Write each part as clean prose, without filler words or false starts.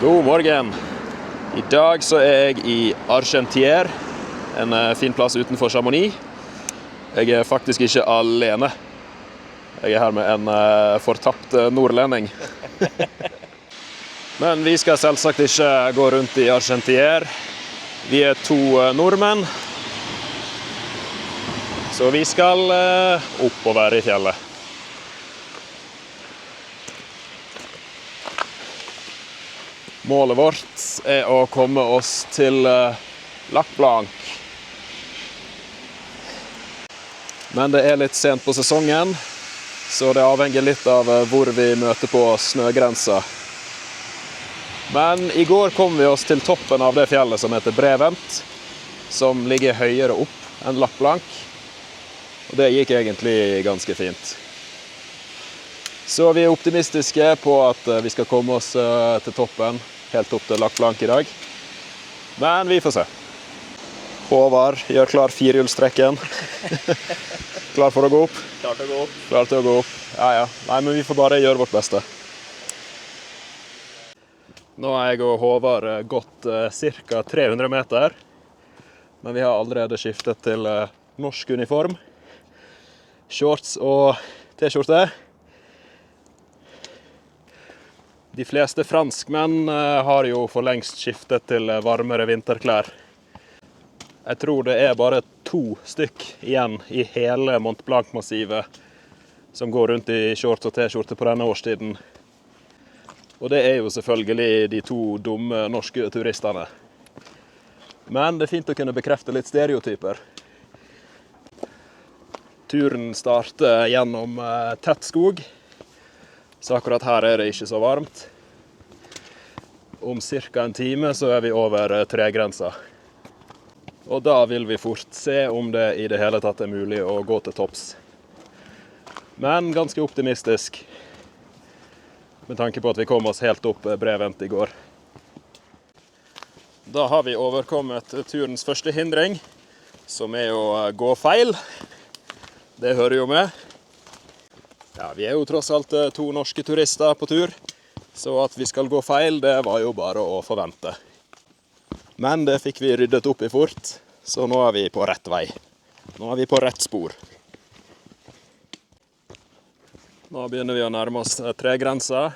God morgen! I dag så er jeg i Argentière, en fin plass utenfor Chamonix. Jeg er faktisk ikke alene. Jeg er her med en fortapt nordlending. Men vi skal selvsagt ikke gå rundt i Argentière. Vi er to nordmenn. Så vi skal oppover i fjellet. Målet vårt er å komme oss til Lac Blanc. Men det er litt sent på sesongen, så det avhenger litt av hvor vi møter på snøgrensa. Men i går kom vi oss til toppen av det fjellet som heter Brevent, som ligger høyere opp enn Lac Blanc. Og det gikk egentlig ganske fint. Så vi er optimistiske på at vi skal komme oss til toppen, helt opp til Lac Blanc i dag. Men vi får se. Håvard gjør klar firehjulstrekken. Klar for å gå opp? Klar til å gå opp. Klar til å gå opp. Ja. Nei, men vi får bare gjøre vårt beste. Nå har jeg og Håvard gått ca. 300 meter. Men vi har allerede skiftet til norsk uniform. Shorts og t-skjorte. De fleste franskmenn har jo for lengst skiftet til varmere vinterklær. Jeg tror det er bare 2 stykk igjen i hele Mont Blanc-massivet som går rundt i shorts og t-skjorte på denne årstiden. Og det er jo selvfølgelig de 2 dumme norske turistene. Men det er fint å kunne bekrefte litt stereotyper. Turen starter gjennom tett skog. Så akkurat her er det ikke så varmt. Om ca. en time så er vi over tregrensa. Og da vil vi fort se om det i det hele tatt er mulig å gå til topps. Men ganske optimistisk, med tanke på at vi kom oss helt opp Brevent i går. Da har vi overkommet turens første hindring, som er å gå feil. Det hører jo med. Ja, vi er jo tross alt 2 norske turister på tur, så at vi skal gå feil, det var jo bare å forvente. Men det fikk vi ryddet opp i fort, så nå er vi på rett vei. Nå er vi på rett spor. Nå begynner vi å nærme oss tregrensa.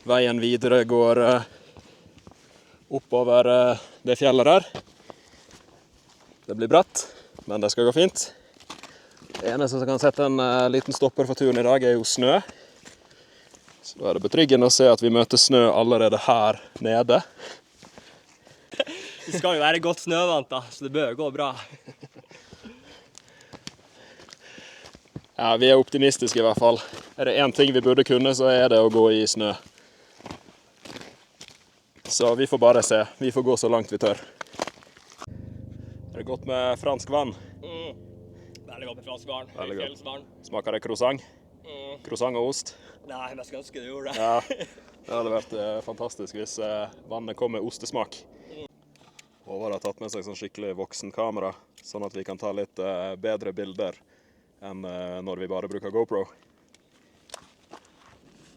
Veien videre går oppover det fjellet der. Det blir bratt, men det skal gå fint. Det eneste som kan sette en liten stopper for turen i dag er jo snø. Så da er det betryggende å se at vi møter snø allerede her nede. Det skal jo være godt snøvant da, så det bør gå bra. Ja, vi er optimistiske i hvert fall. Er det en ting vi burde kunne, så er det å gå i snø. Så vi får bare se. Vi får gå så langt vi tør. Er det godt med fransk vann? Veldig godt med fransk vann. Veldig godt. Fjellsvann. Smaker det croissant? Croissant og ost? Nei, men jeg skulle ønske du gjorde det. Ja, det hadde vært fantastisk hvis vannet kom med ostesmak. Håvard har tatt med seg sånn skikkelig voksenkamera, sånn at vi kan ta litt bedre bilder enn når vi bare bruker GoPro.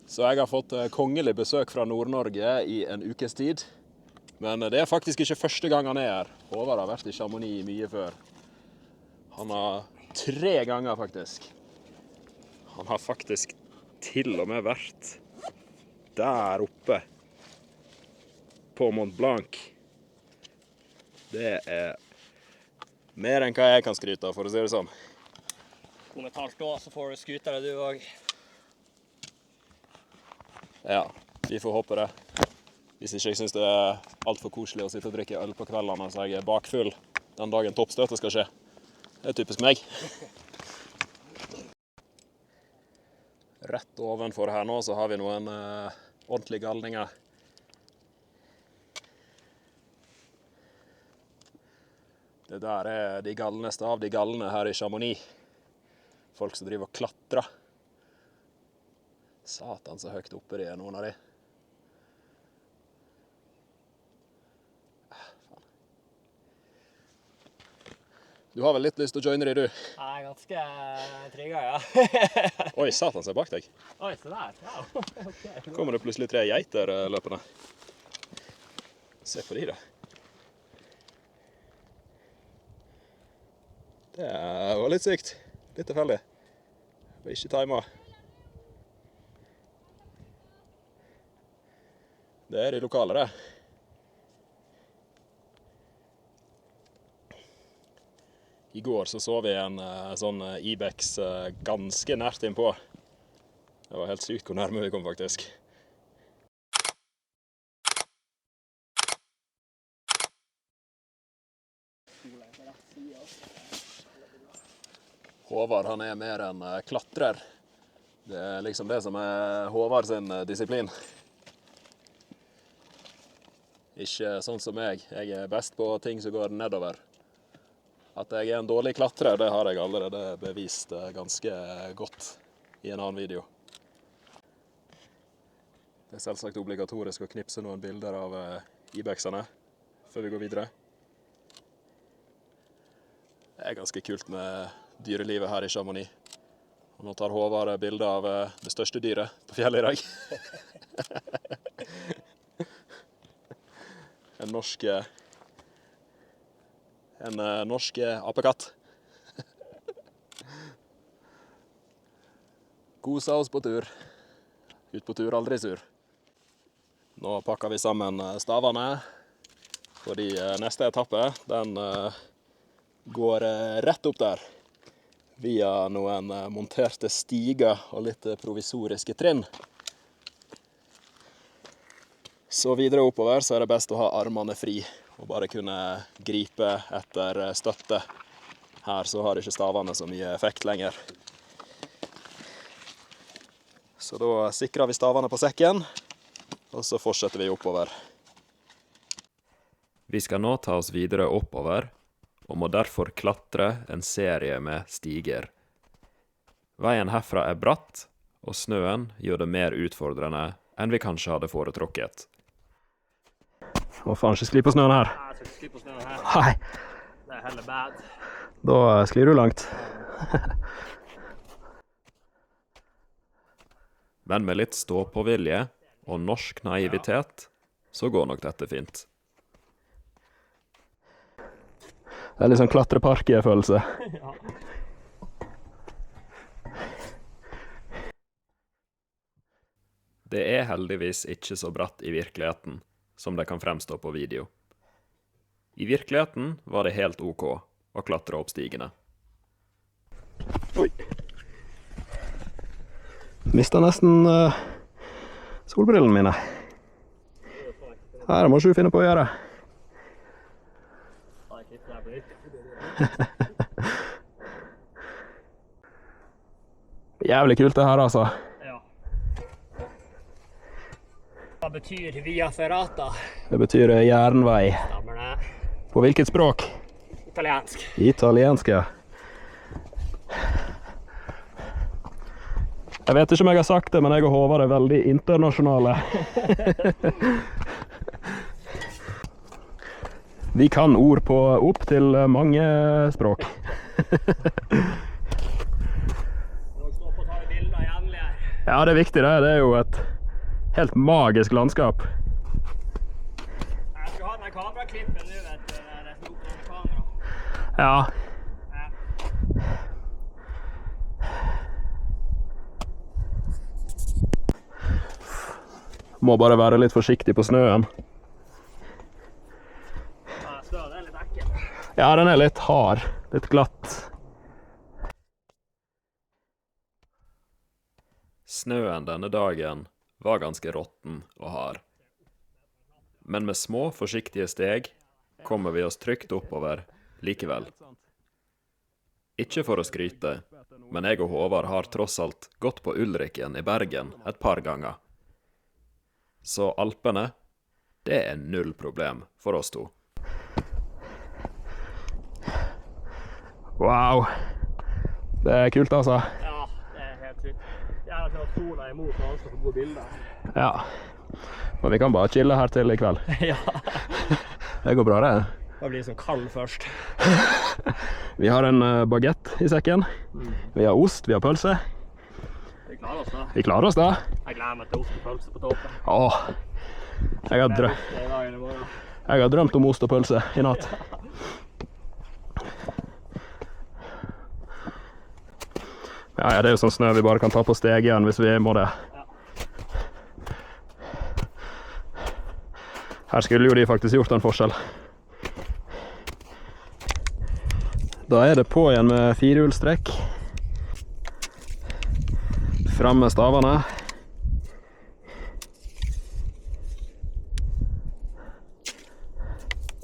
Så jeg har fått kongelig besøk fra Nord-Norge i en ukes tid. Men det er faktisk ikke første gang han er her. Håvard har vært i Chamonix mye før. Han har 3 ganger faktisk. Han har faktisk til og med vært der oppe på Mont Blanc. Det er mer enn hva jeg kan skryte av, for å si det sånn. Om et halvt år så får du skryte det du også. Ja, vi får håpe det. Hvis ikke jeg synes det er alt for koselig å sitte og drikke øl på kveldene, så jeg er bakfull den dagen toppstøtet skal skje. Det er typisk meg. Rett ovenfor her nå så har vi noen ordentlige galninger. Det der er de galneste av de galne her i Chamonix. Folk som driver og klatrer. Satan så høyt oppe de er, noen av de. Du har vel litt lyst til å joine de, du? Jeg er ganske trigget, ja. Oi, satan, se bak deg. Oi, se der. Ja. Okay. Kommer det plutselig 3 geiter løpende. Se på de da. Det var litt sykt. Litt tilfeldig. Og ikke timet. Det er de lokale, det. I går så vi en sånn Ibex ganske nært innpå. Det var helt sykt hvor nærme vi kom, faktisk. Håvard, han er mer en klatrer. Det er liksom det som er Håvard sin disiplin. Ikke sånn som meg. Jeg er best på ting som går nedover. At jeg er en dårlig klatrer, det har jeg allerede bevist ganske godt i en annen video. Det er selvsagt obligatorisk å knipse noen bilder av Ibexene før vi går videre. Det er ganske kult med dyrelivet her i Chamonix. Og nå tar Håvard bilder av det største dyret på fjellet i dag. En norsk apekatt. Kosa oss på tur. Ut på tur, aldri sur. Nå pakker vi sammen stavene, fordi neste etappe, den går rett opp der. Via noen monterte stiger og litt provisoriske trinn. Så videre oppover så er det best å ha armene fri og bare kunne gripe etter støtte. Her så har ikke stavene så mye effekt lenger. Så da sikrer vi stavene på sekken, og så fortsetter vi oppover. Vi skal nå ta oss videre oppover, og må derfor klatre en serie med stiger. Veien herfra er bratt, og snøen gjør det mer utfordrende enn vi kanskje hadde foretrukket. Må faen ikke skli på snøen her. Jeg skal ikke skli på snøen her. Nei. Det er heller bad. Da sklir du langt. Men med litt stå-på-vilje og norsk naivitet, så går nok dette fint. Det er litt sånn klatrepark-følelse. Ja. Det er heldigvis ikke så bratt i virkeligheten, som det kan fremstå på video. I virkeligheten var det helt ok å klatre opp stigene. Oi! Mistet nesten solbrillene mine. Her må ikke du finne på å gjøre. Jævlig kult det her, altså. Ja. Hva betyr via ferrata? Det betyr jernvei. Stemmer det. På hvilket språk? Italiensk. Italiensk, ja. Jeg vet ikke om jeg har sagt det, men jeg og Håvard er veldig internasjonale. Vi kan ord på opp til mange språk. Ja, det er viktig det. Det er jo et helt magisk landskap. Jeg skal ha den kameraklippen nå, vet du. Det er opp på kamera. Ja. Må bare være litt forsiktig på snøen. Ja, snøen er litt ekkel. Ja, den er litt hard. Litt glatt. Snøen denne dagen var ganske råtten og hard. Men med små, forsiktige steg kommer vi oss trygt oppover likevel. Ikke for å skryte, men jeg og Håvard har tross alt gått på Ulriken i Bergen et par ganger. Så Alpene, det er null problem for oss to. Wow! Det er kult, altså. Ja, det er helt sykt. Jeg har ikke hatt sola imot, så han skal få gode bilder. Ja, men vi kan bare chille her til i kveld. Ja. Det går bra, det. Da blir det sånn kald først. Vi har en baguette i sekken. Vi har ost, vi har pølse. Vi klarer oss da. Vi klarer oss da. Jeg gleder meg til ost og pølse på toppen. Åh, jeg har drømt om ost og pølse i natt. Ja, det er jo sånn snø vi bare kan ta på steg igjen hvis vi må det. Her skulle jo de faktisk gjort en forskjell. Da er det på igjen med firehjulstrekk. Fram med stavene.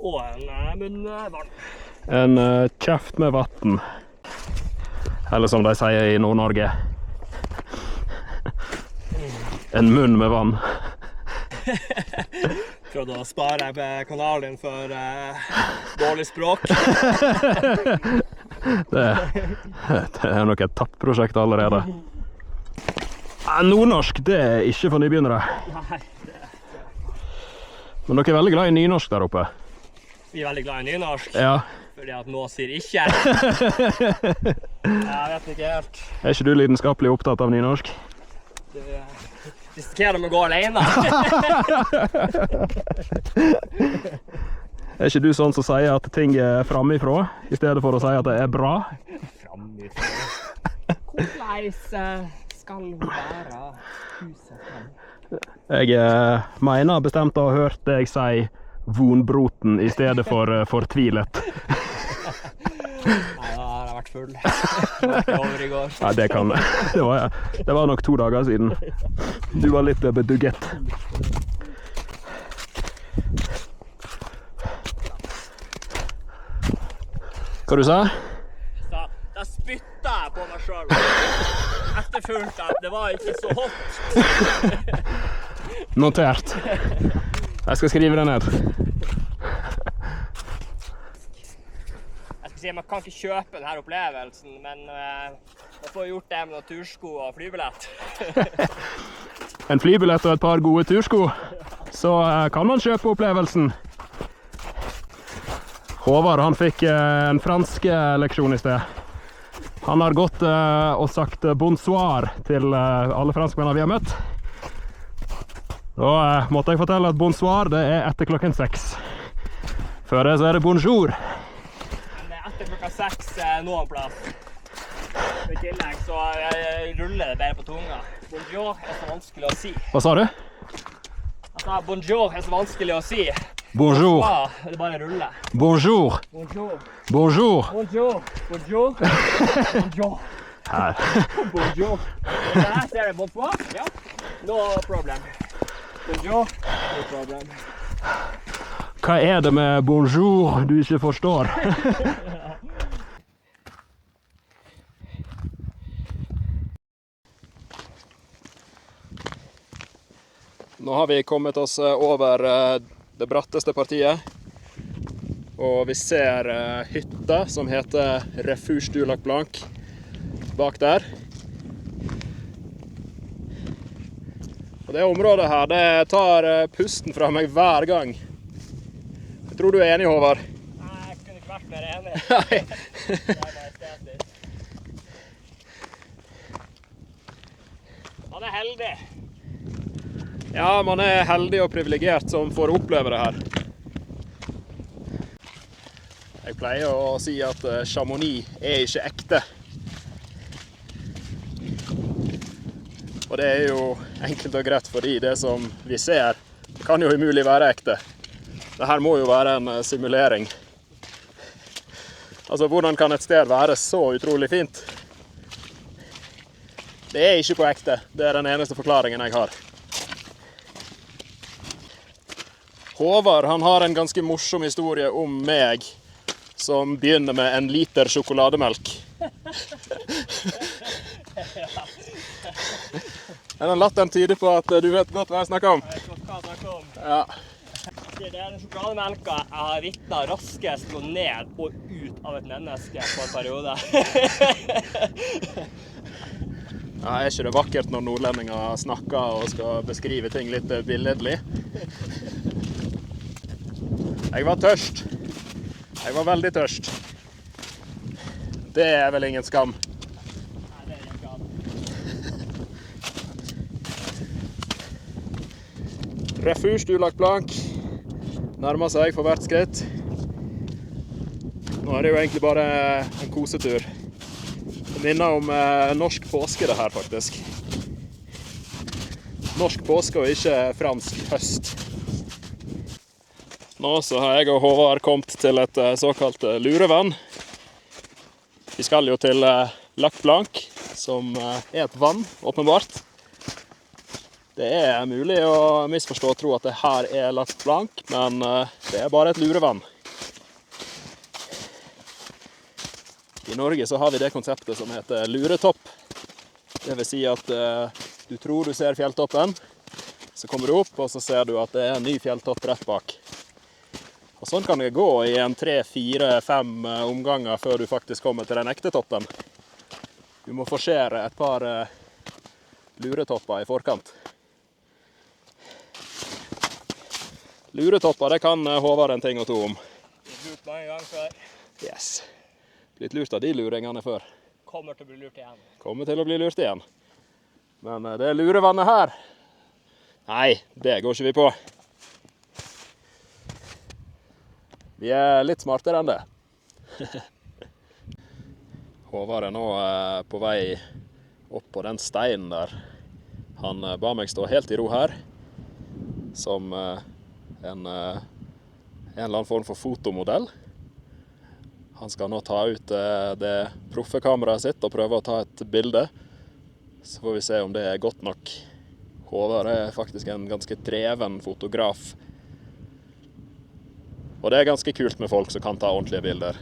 Og en munnvann. En kjeft med vatten. Eller som de sier i Nord-Norge. En munn med vann. Prøvde å spare kanalen for dårlig språk. Det er nok et tapt prosjekt allerede. Nordnorsk, det er ikke for nybegynnere. Nei, Men dere er veldig glad i nynorsk der oppe. vi er veldig glad i nynorsk. Ja. Fordi at nå sier ikke. Jeg vet ikke helt. Er ikke du lidenskapelig opptatt av nynorsk? Du risikerer å gå alene. Er ikke du sånn som sier at ting er framifrå, i stedet for å si at det er bra? Framifrå. Hvordan skal hun være huset frem? Jeg mener bestemt å ha hørt deg si vonbroten i stedet for fortvilet. Nei, da har jeg vært full. Det var ikke over i går. Nei, det var nok 2 dager siden. Du var litt bedugget. Hva du sa? Da spytta jeg på meg selv. Etterfulgt at det var ikke så hot. Notert. Jeg skal skrive det ned. Jeg skal si, man kan ikke kjøpe denne opplevelsen, men man får gjort det med noen tursko og flybillett. En flybillett og et par gode tursko, så kan man kjøpe opplevelsen. Håvard, han fikk en fransk leksjon i sted. Han har gått og sagt bonsoir til alle franskmennene vi har møtt. Da måtte jeg fortelle at bonsoir, det er etter klokken 6. Før det så er det bonjour. Men etter klokka 6 noen plass. I tillegg så ruller det bare på tunga. Bonjour er så vanskelig å si. Hva sa du? Jeg sa bonjour er så vanskelig å si. Bonjour. Ja, det bare ruller. Bonjour. Bonjour. Bonjour. Bonjour. Bonjour. Bonjour. Her. Bonjour. Der ser jeg bonsoir. Ja. No problem. Bonjour. No problem. Hva er det med bonjour du ikke forstår? Nå har vi kommet oss over det bratteste partiet, og vi ser hytta som heter Refuge du Lac Blanc bak der. Og det området her, det tar pusten fra meg hver gang. Jeg tror du er enig, Håvard? Nei, jeg kunne ikke vært mer enig. Nei. Det er bare estetisk. Man er heldig. Ja, man er heldig og privilegert som får oppleve det her. Jeg pleier å si at Chamonix er ikke ekte. Og det er jo enkelt og greit fordi det som vi ser, kan jo umulig være ekte. Dette må jo være en simulering. Altså, hvordan kan et sted være så utrolig fint? Det er ikke på ekte. Det er den eneste forklaringen jeg har. Håvard, han har en ganske morsom historie om meg, som begynner med 1 liter sjokolademelk. Den latteren tyder på at du vet godt hva jeg snakker om. Jeg vet godt hva jeg snakker om. Ja. Det er den sjokolademelka jeg har vitnet raskest gå ned og ut av et menneske på en periode. Ja, er ikke det vakkert når nordlendinger snakker og skal beskrive ting litt billedlig? Jeg var tørst. Jeg var veldig tørst. Det er vel ingen skam. Nei, det er ingen skam. Refusj, ulagt plank. Nærmer seg for hvert skritt. Nå er det jo egentlig bare en kosetur. Det minner om norsk påske det her, faktisk. Norsk påske og ikke fransk høst. Nå så har jeg og Håvard kommet til et såkalt lurevann. Vi skal jo til Lac Blanc, som er et vann, åpenbart. Det er mulig å misforstå og tro at det her er Lac Blanc, men det er bare et lurevann. I Norge så har vi det konseptet som heter luretopp. Det vil si at du tror du ser fjelltoppen, så kommer du opp og så ser du at det er en ny fjelltopp rett bak. Og sånn kan det gå i en 3, 4, 5 omganger før du faktisk kommer til den ekte toppen. Du må forsere et par luretopper i forkant. Luretopper, det kan Håvard en ting og to om. Blitt lurt mange ganger før. Yes. Blitt lurt av de luringene før. Kommer til å bli lurt igjen. Kommer til å bli lurt igjen. Men det lurevannet her, nei, det går ikke vi på. Vi er litt smartere enn det. Håvard er nå på vei opp på den steinen der. Han ba meg stå helt i ro her, som en eller annen form for fotomodell. Han skal nå ta ut det proffe kameraet sitt og prøve å ta et bilde. Så får vi se om det er godt nok. Håvard er faktisk en ganske dreven fotograf. Og det er ganske kult med folk som kan ta ordentlige bilder.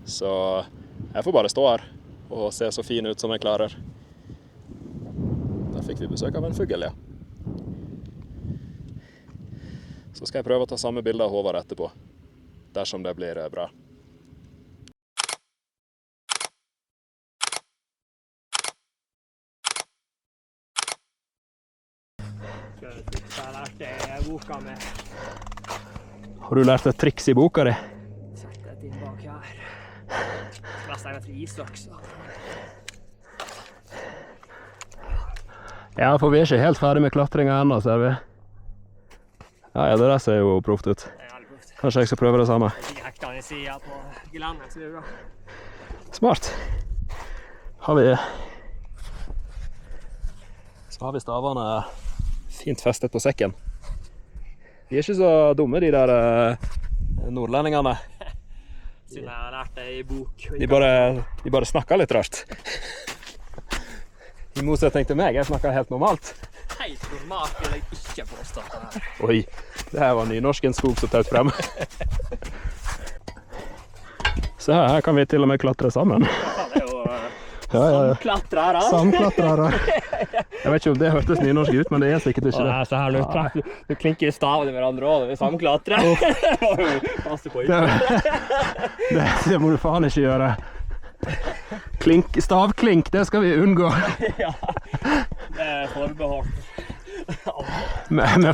Så jeg får bare stå her og se så fin ut som jeg klarer. Da fikk vi besøk av en fugl, ja. Så skal jeg prøve å ta samme bilde av Håvard etterpå, dersom det blir bra. Jeg har lært det i boka med. Har du lært et triks i boka di? Sett det inn bak her. Mest jeg vet for isøksa. Ja, for vi er ikke helt ferdig med klatringen ennå, ser vi. Ja, det der ser jo proft ut. Det er jævlig proft. Kanskje jeg skal prøve det samme. Jeg fikk hekta i siden på gelendet, så det er bra. Smart. Så har vi stavene fint festet på sekken. De er ikke så dumme, de der nordlendingene. Siden jeg har lært det i bok. De bare snakker litt rart. I motsetning til meg, jeg snakker helt normalt. Helt normalt vil jeg ikke påstå det her. Oi, det her var nynorsken skog som tøtt frem. Så her kan vi til og med klatre sammen. Det er jo samklatrere. Samklatrere. Jeg vet ikke om det hørtes nynorsk ut, men det er sikkert ikke det. Så her du klinker i stavene i hverandre også, vi samklatrer. Passe på ikke. Det må du faen ikke gjøre. Stavklink, det skal vi unngå. Ja, det er forbeholdt. Med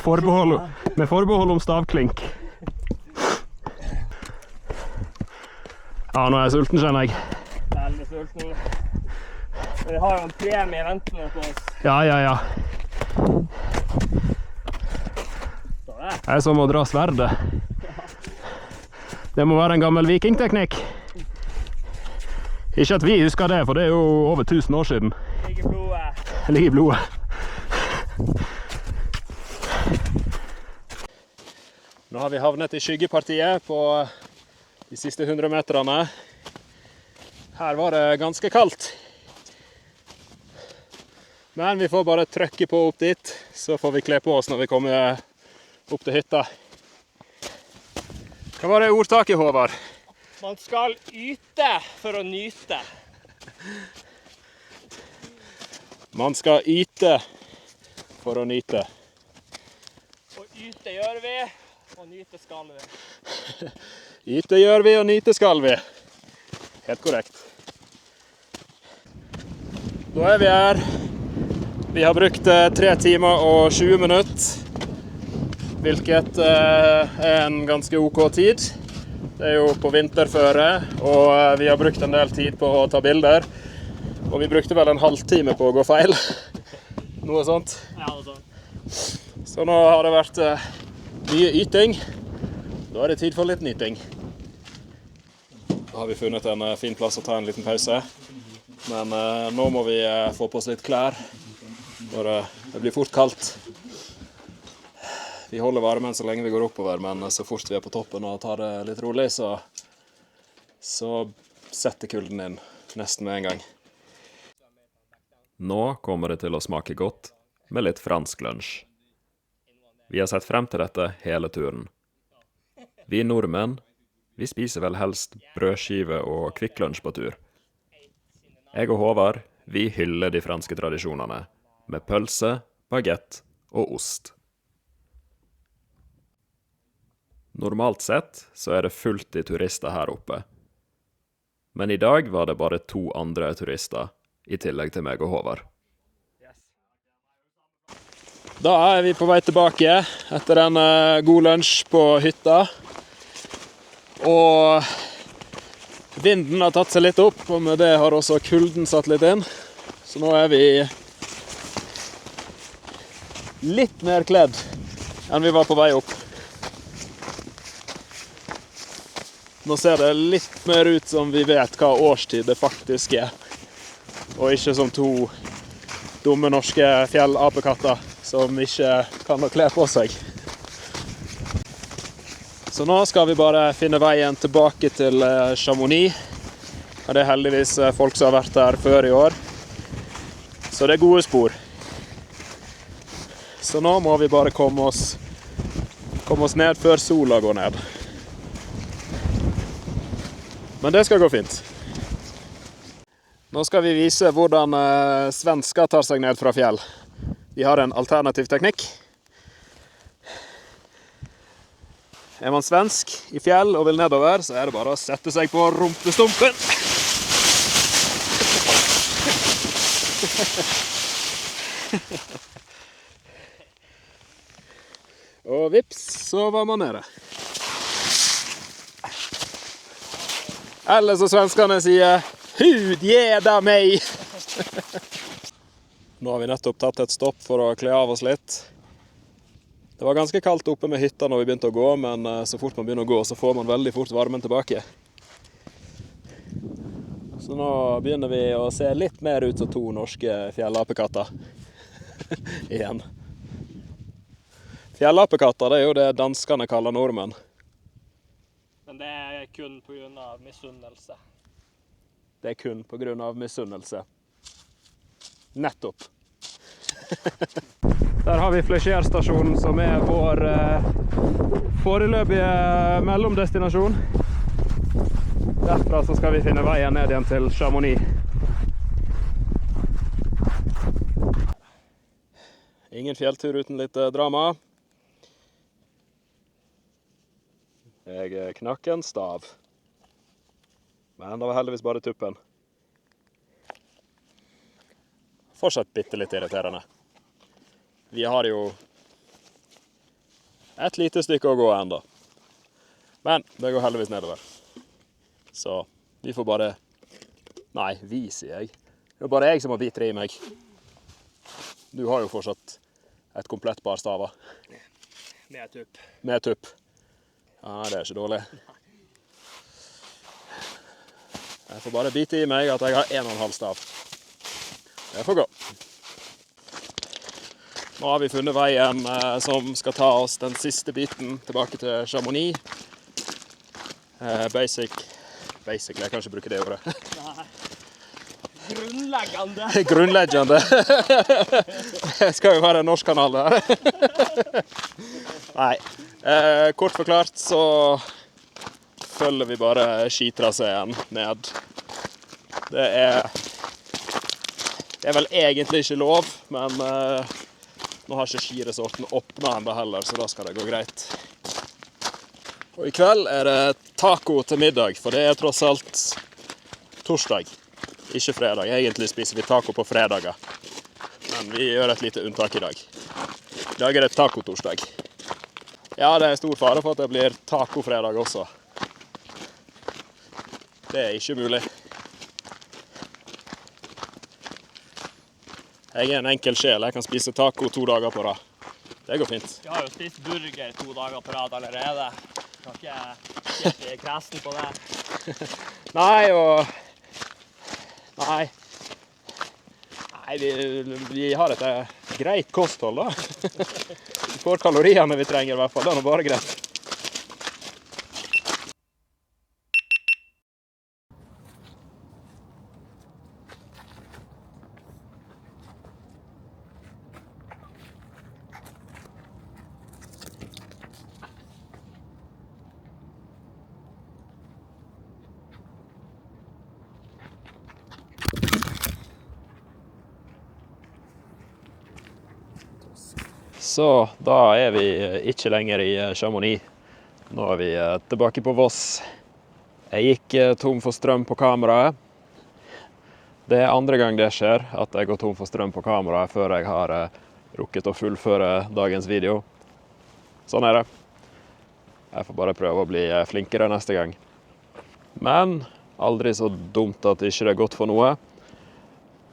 forbehold om stavklink. Ja, nå er jeg sulten, skjønner jeg. Veldig sulten. Vi har jo en premie ventende på oss. Ja. Det er som å dra sverdet. Det må være en gammel vikingteknikk. Ikke at vi husker det, for det er jo over 1000 år siden. Det ligger i blodet. Det ligger i blodet. Nå har vi havnet i skyggepartiet på de siste 100 meterne. Her var det ganske kaldt. Men vi får bare trykke på opp dit, så får vi kle på oss når vi kommer opp til hytta. Hva var det ordtaket, Håvard? Man skal yte for å nyte. Man skal yte for å nyte. Og yte gjør vi, og nyte skal vi. Yte gjør vi, og nyte skal vi. Helt korrekt. Da er vi her. Vi har brukt 3 timer og 20 minutter, hvilket er en ganske ok tid. Det er jo på vinterføre, og vi har brukt en del tid på å ta bilder. Og vi brukte vel en halvtime på å gå feil. Noe sånt. Ja, noe sånt. Så nå har det vært mye yting. Da er det tid for litt nyting. Da har vi funnet en fin plass å ta en liten pause. Men nå må vi få på oss litt klær. For det blir fort kaldt. Vi holder varmen så lenge vi går oppover, men så fort vi er på toppen og tar det litt rolig, så setter kulden inn nesten med en gang. Nå kommer det til å smake godt med litt fransk lunsj. Vi har sett frem til dette hele turen. Vi nordmenn, vi spiser vel helst brødskive og kvikklunsj på tur. Jeg og Håvard, vi hyller de franske tradisjonene, med pølse, baguette og ost. Normalt sett så er det fullt i turister her oppe. Men i dag var det bare 2 andre turister, i tillegg til meg og Håvard. Da er vi på vei tilbake etter en god lunsj på hytta. Og vinden har tatt seg litt opp, og med det har også kulden satt litt inn. Så nå er vi litt mer kledd enn vi var på vei opp. Nå ser det litt mer ut som vi vet hva årstid det faktisk er. Og ikke som 2 dumme norske fjellapekatter som ikke kan ha klær på seg. Så nå skal vi bare finne veien tilbake til Chamonix. Og det er heldigvis folk som har vært der før i år. Så det er gode spor. Så nå må vi bare komme oss ned før sola går ned. Men det skal gå fint. Nå skal vi vise hvordan svensker tar seg ned fra fjell. Vi har en alternativ teknikk. Er man svensk i fjell og vil nedover, så er det bare å sette seg på rumpestumpen. Og vips, så var man nede. Eller så svenskene sier, hudgeda meg! Nå har vi nettopp tatt et stopp for å kle av oss litt. Det var ganske kaldt oppe med hytta når vi begynte å gå, men så fort man begynner å gå, så får man veldig fort varmen tilbake. Så nå begynner vi å se litt mer ut som 2 norske fjellapekatter. Igjen. Fjellapekatter, det er jo det danskene kaller nordmenn. Men det er kun på grunn av misunnelse. Det er kun på grunn av misunnelse. Nettopp. Der har vi Fléchère-stasjonen, som er vår foreløpige mellomdestinasjon. Derfra så skal vi finne veien ned igjen til Chamonix. Ingen fjelltur uten litt drama. Jeg knakk en stav. Men det var heldigvis bare tuppen. Fortsatt bitte litt irriterende. Vi har jo et lite stykke å gå enda. Men det går heldigvis nedover. Så vi får bare... Nei, vi sier jeg. Det er bare jeg som må bite i meg. Du har jo fortsatt et komplett par staver. Med tupp. Med tupp. Ja, det er ikke dårlig. Jeg får bare bite i meg at jeg har 1,5 stav. Det får gå. Nå har vi funnet veien som skal ta oss den siste biten tilbake til Chamonix. Basically, jeg kan ikke bruke det ordet. Nei. Grunnleggende. Grunnleggende. Det skal jo være en norsk kanal der. Nei. Kort forklart så følger vi bare skitraseen ned. Det er vel egentlig ikke lov, men nå har ikke skiresorten åpnet enda heller, så da skal det gå greit. Og i kveld er det taco til middag, for det er tross alt torsdag, ikke fredag. Egentlig spiser vi taco på fredager, men vi gjør et lite unntak i dag. I dag er det taco-torsdag. Ja, det er stor fare for at det blir taco-fredag også. Det er ikke mulig. Jeg er en enkel sjel. Jeg kan spise taco 2 dager på rad. Det går fint. Vi har jo spist burger 2 dager på rad allerede. Kan ikke bli kresen på det. Nei, vi har et greit kosthold, da. Vi får kaloriene vi trenger i hvert fall. Det er nå bare greit. Så da er vi ikke lenger i Chamonix. Nå er vi tilbake på Voss. Jeg gikk tom for strøm på kameraet. Det er andre gang det skjer, at jeg går tom for strøm på kameraet før jeg har rukket å fullføre dagens video. Sånn er det. Jeg får bare prøve å bli flinkere neste gang. Men aldri så dumt at ikke det er godt for noe.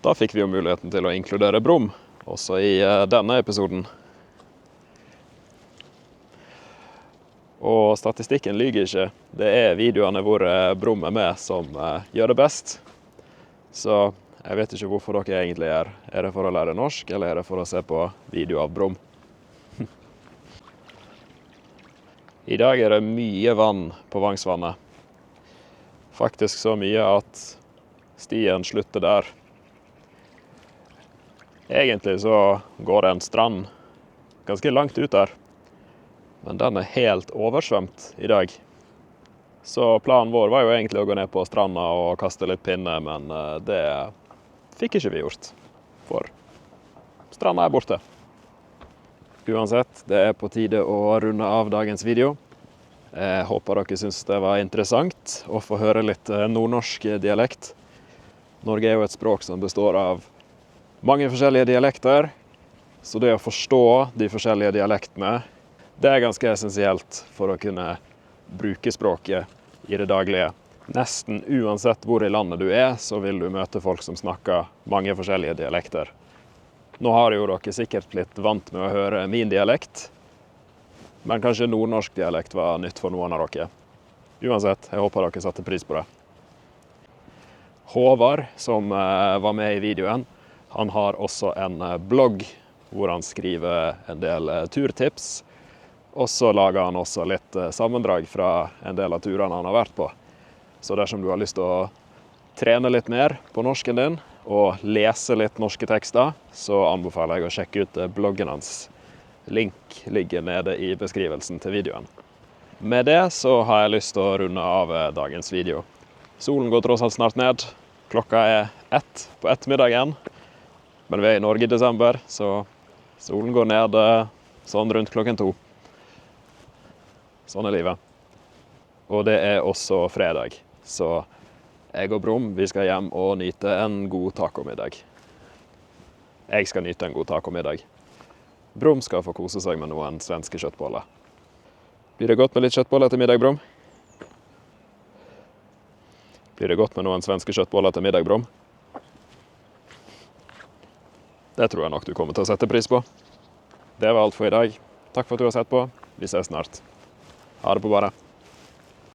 Da fikk vi jo muligheten til å inkludere Brum, også i denne episoden. Og statistikken lyger ikke. Det er videoene hvor Brum er med som gjør det best. Så jeg vet ikke hvorfor dere egentlig er. Er det for å lære norsk, eller er det for å se på video av Brum? I dag er det mye vann på Vangsvannet. Faktisk så mye at stien slutter der. Egentlig så går det en strand ganske langt ut der. Men den er helt oversvømt i dag. Så planen vår var jo egentlig å gå ned på stranda og kaste litt pinne, men det fikk ikke vi gjort. For stranda er borte. Uansett, det er på tide å runde av dagens video. Jeg håper dere synes det var interessant å få høre litt nordnorsk dialekt. Norge er jo et språk som består av mange forskjellige dialekter, så det å forstå de forskjellige dialektene, det er ganske essensielt for å kunne bruke språket i det daglige. Nesten uansett hvor i landet du er, så vil du møte folk som snakker mange forskjellige dialekter. Nå har jo dere sikkert blitt vant med å høre min dialekt, men kanskje nordnorsk dialekt var nytt for noen av dere. Uansett, jeg håper dere satte pris på det. Håvard, som var med i videoen, han har også en blogg hvor han skriver en del turtips. Og så lager han også litt sammendrag fra en del av turene han har vært på. Så dersom du har lyst til å trene litt mer på norsken din, og lese litt norske tekster, så anbefaler jeg å sjekke ut bloggen hans. Link ligger nede i beskrivelsen til videoen. Med det så har jeg lyst til å runde av dagens video. Solen går tross alt snart ned. Klokka er 1 på ettermiddagen. Men vi er i Norge i desember, så solen går ned sånn rundt klokken 2. Sånn er livet. Og det er også fredag, så jeg og Brum, vi skal hjem og nyte en god tacomiddag. Jeg skal nyte en god tacomiddag. Brum skal få kose seg med noen svenske kjøttboller. Blir det godt med litt kjøttboller til middag, Brum? Blir det godt med noen svenske kjøttboller til middag, Brum? Det tror jeg nok du kommer til å sette pris på. Det var alt for i dag. Takk for at du har sett på. Vi ses snart. Ha det på badet.